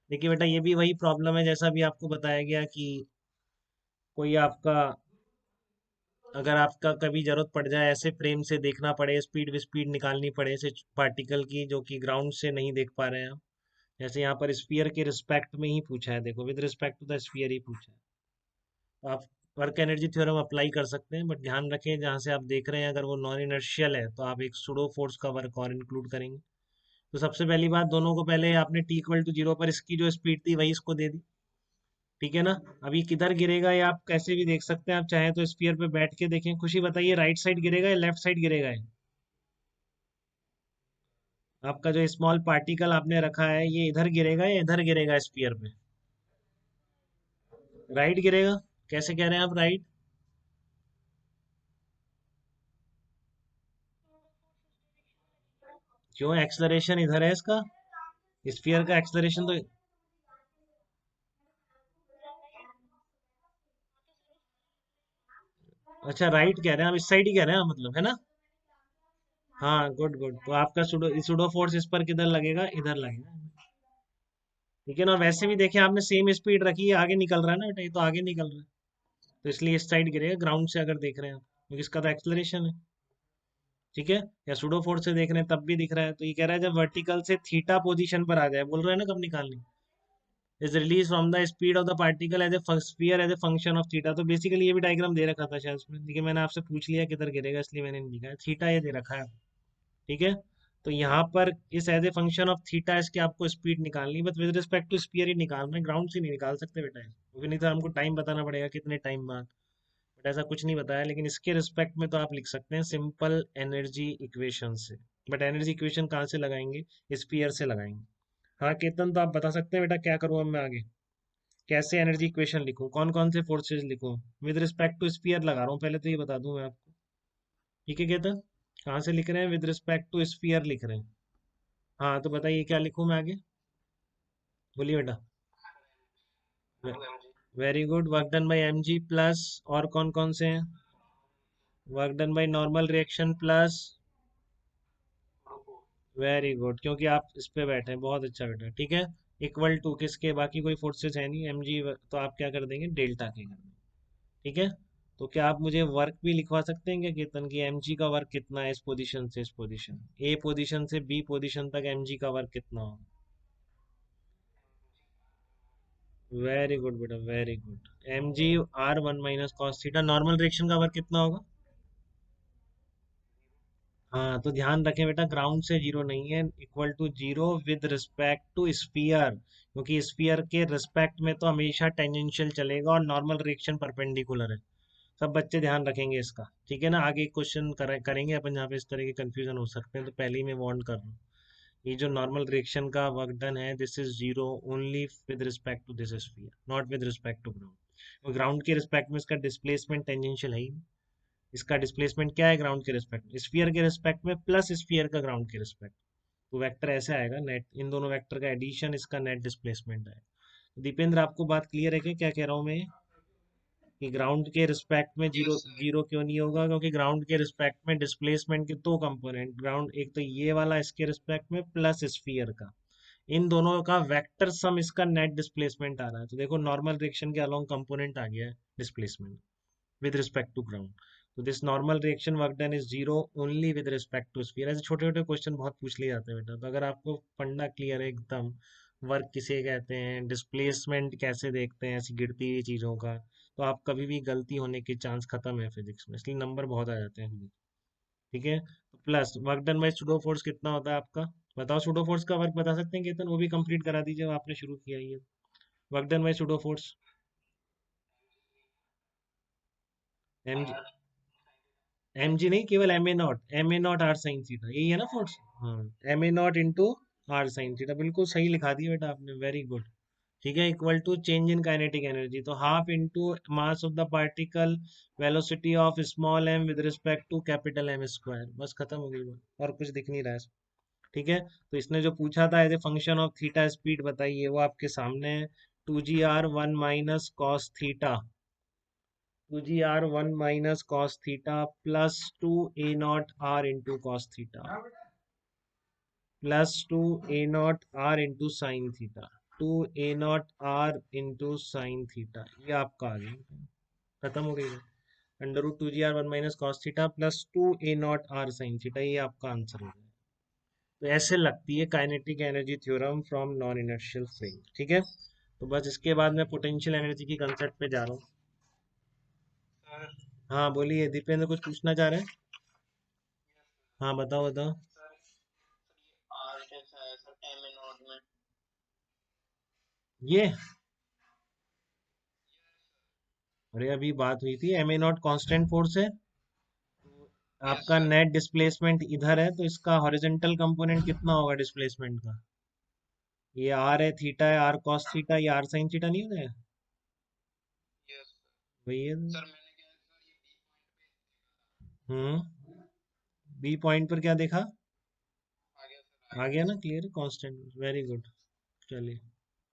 देखिए बेटा, ये भी वही प्रॉब्लम है जैसा भी आपको बताया गया कि कोई आपका, अगर आपका कभी जरूरत पड़ जाए ऐसे फ्रेम से देखना पड़े, स्पीड विस्पीड निकालनी पड़े ऐसे पार्टिकल की जो कि ग्राउंड से नहीं देख पा रहे हैं आप। जैसे यहाँ पर स्फीयर के रिस्पेक्ट में ही पूछा है, देखो with respect to the sphere ही पूछा है। तो आप वर्क एनर्जी थ्योरम अप्लाई कर सकते हैं, बट ध्यान रखें जहाँ से आप देख रहे हैं अगर वो नॉन इनर्शियल है तो आप एक सुडो फोर्स का वर्क और इंक्लूड करेंगे। तो सबसे पहली बात, दोनों को पहले आपने टी इक्वल टू जीरो पर इसकी जो स्पीड थी वही इसको दे दी, ठीक है ना। अभी किधर गिरेगा ये आप कैसे भी देख सकते हैं, आप चाहें तो स्फीयर पे बैठ के देखें। खुशी बताइए, राइट साइड गिरेगा या लेफ्ट साइड गिरेगा ये? आपका जो स्मॉल पार्टिकल आपने रखा है ये इधर गिरेगा या इधर गिरेगा स्फीयर पे? राइट गिरेगा। कैसे कह रहे हैं आप राइट? क्यों, एक्सलरेशन इधर है इसका, स्फीयर का एक्सलरेशन तो। अच्छा राइट कह रहे हैं आप, इस साइड ही कह रहे हैं आप, मतलब है ना। हाँ गुड गुड, तो आपका सुडो सुडो फोर्स इस पर किधर लगेगा, इधर लगेगा। ठीक है ना, और वैसे भी देखें आपने सेम स्पीड रखी है, आगे निकल रहा है ना बेटा, ये तो आगे निकल रहा है। तो इसलिए इस साइड गिरेगा ग्राउंड से अगर देख रहे हैं आप, क्योंकि इसका तो एक्सलरेशन है। ठीक है, या सुडो फोर्स से देख रहे हैं तब भी दिख रहा है। तो ये कह रहा है जब वर्टिकल से थीटा पोजीशन पर आ जाए, बोल रहे हैं ना कब निकालनी, is release from the speed of the particle as a sphere as a function of theta. तो बेसिकली ये भी डायग्राम दे रखा था शायद उसमें, लेकिन मैंने आपसे पूछ लिया किधर गिरेगा इसलिए मैंने नहीं लिखा है, थीटा ये दे रखा है। ठीक है, तो यहाँ पर इस as a function of theta इसके आपको स्पीड निकालनी, but with respect to sphere ही निकालना है, ग्राउंड से नहीं निकाल सकते बेटा क्योंकि नहीं तो हमको टाइम बताना पड़ेगा कितने टाइम बाद। बट ऐसा कुछ नहीं बताया, लेकिन इसके रिस्पेक्ट में तो आप लिख सकते हैं सिंपल एनर्जी इक्वेशन से। बट एनर्जी इक्वेशन कहाँ से लगाएंगे, स्पीयर से लगाएंगे। हाँ केतन, तो आप बता सकते हैं बेटा क्या करूँ अब मैं आगे, कैसे एनर्जी इक्वेशन लिखूं, कौन कौन से फोर्सेस लिखूं। विद रिस्पेक्ट टू स्पीयर लगा रहा हूँ पहले, तो ये बता दूं मैं आपको। ठीक है केतन, कहाँ से लिख रहे हैं, विद रिस्पेक्ट टू स्पीयर लिख रहे हैं। हाँ तो बताइए क्या लिखूं मैं आगे, बोलिए बेटा। Very good, work done by M G plus, और कौन कौन से हैं, work done by normal reaction plus. Very good, क्योंकि आप इस पे बैठे हैं, बहुत अच्छा बेटा। ठीक है, इक्वल टू किसके, बाकी कोई फोर्सेस है नहीं एम जी, तो आप क्या कर देंगे, डेल्टा के कर देंगे। ठीक है, तो क्या आप मुझे वर्क भी लिखवा सकते हैं क्या केतन की, एम जी का वर्क कितना है इस पोजीशन से इस पोजीशन, ए पोजीशन से बी पोजीशन तक एम जी का वर्क कितना हो। वेरी गुड बेटा, very good. M G R one minus cos theta, normal reaction का वर्क कितना होगा। हाँ तो ध्यान रखें बेटा, ग्राउंड से जीरो नहीं है, equal to zero with respect to sphere, क्योंकि स्फीयर के रिस्पेक्ट में तो हमेशा टेंजेंशियल चलेगा और नॉर्मल रिएक्शन परपेंडिकुलर है। सब बच्चे ध्यान रखेंगे इसका, ठीक है ना। आगे क्वेश्चन करेंगे अपन जहाँ पे इस तरह के कंफ्यूजन हो सकते हैं, तो पहले ही मैं वार्न कर रहा हूँ। ये जो नॉर्मल रिएक्शन का वर्क डन है, this is zero only with respect to this sphere, not with respect to ground. Ground के रिस्पेक्ट में इसका डिस्प्लेसमेंट टेंजेंशियल है ही नहीं। इसका डिस्प्लेसमेंट क्या है ग्राउंड के रिस्पेक्ट में, स्फीयर के रिस्पेक्ट में प्लस स्फीयर का ग्राउंड के रिस्पेक्ट। तो वेक्टर ऐसे आएगा, नेट इन दोनों वेक्टर का एडिशन इसका नेट डिस्प्लेसमेंट है। दीपेंद्र आपको बात क्लियर है क्या क्या कह रहा हूँ मैं, कि ग्राउंड के रिस्पेक्ट में जीरो जीरो क्यों नहीं होगा, क्योंकि ग्राउंड के रिस्पेक्ट में डिस्प्लेसमेंट के दो कंपोनेंट, ग्राउंड एक तो ये वाला इसके रिस्पेक्ट में प्लस स्फीयर का, इन दोनों का वेक्टर सम इसका नेट डिस्प्लेसमेंट आ रहा है। तो देखो नॉर्मल रिएक्शन के अलोंग कंपोनेंट आ गया है displacement with respect to ground. तो this normal reaction work done is zero only with respect to sphere. ऐसे छोटे छोटे क्वेश्चन बहुत पूछ लिए जाते हैं बेटा, तो अगर आपको फंडा क्लियर है एकदम, वर्क किसे कहते हैं, डिस्प्लेसमेंट कैसे देखते हैं ऐसी गिरती हुई चीजों का, तो आप कभी भी गलती होने के चांस खत्म है फिजिक्स में, इसलिए नंबर बहुत आ जाते हैं physics। ठीक है, तो plus work done by pseudo force कितना होता है आपका, बताओ सुडो फोर्स का वर्क बता सकते हैं केतन, वो भी कंप्लीट करा दीजिए, आपने शुरू किया ही है। Work done by pseudo force, M M G नहीं, केवल M A not R sine theta, यही है ना फोर्स। हाँ, M A not into R sine theta, बिल्कुल सही लिखा दिया बेटा आपने, वेरी गुड। ठीक है, equal to change in kinetic energy, तो half into mass of the particle velocity of small M with respect to capital M square, बस खत्म हो गई बात, और कुछ दिख नहीं रहा है। ठीक है, तो इसने जो पूछा था as a function of theta speed बताइए, वो आपके सामने है, two G R one minus cos theta, two G R one minus cos theta plus two A not R into cos theta plus two A not R into sine theta. Two A not R into sine theta, ये आपका आ गया, खत्म हो गई। Under root two G R one minus cos theta plus two A not R sine theta, ये आपका answer हो गया। तो ऐसे लगती है kinetic energy theorem from non inertial frame, ठीक है। तो बस इसके बाद मैं पोटेंशियल एनर्जी की कंसेप्ट पे जा रहा हूँ। हाँ बोलिए दीपेंद्र, कुछ पूछना चाह रहे हैं? हाँ बताओ बताओ। ये, अरे अभी बात हुई थी, M A not constant force है, आपका नेट डिस्प्लेसमेंट इधर है, तो इसका हॉरिजॉन्टल कंपोनेंट कितना होगा डिस्प्लेसमेंट का? ये आर है, थीटा है, आर कॉस थीटा, ये आर साइन थीटा नहीं होता है? वही है तो। बी पॉइंट पर क्या देखा? आ गया ना, क्लियर, कांस्टेंट, वेरी गुड। चलिए।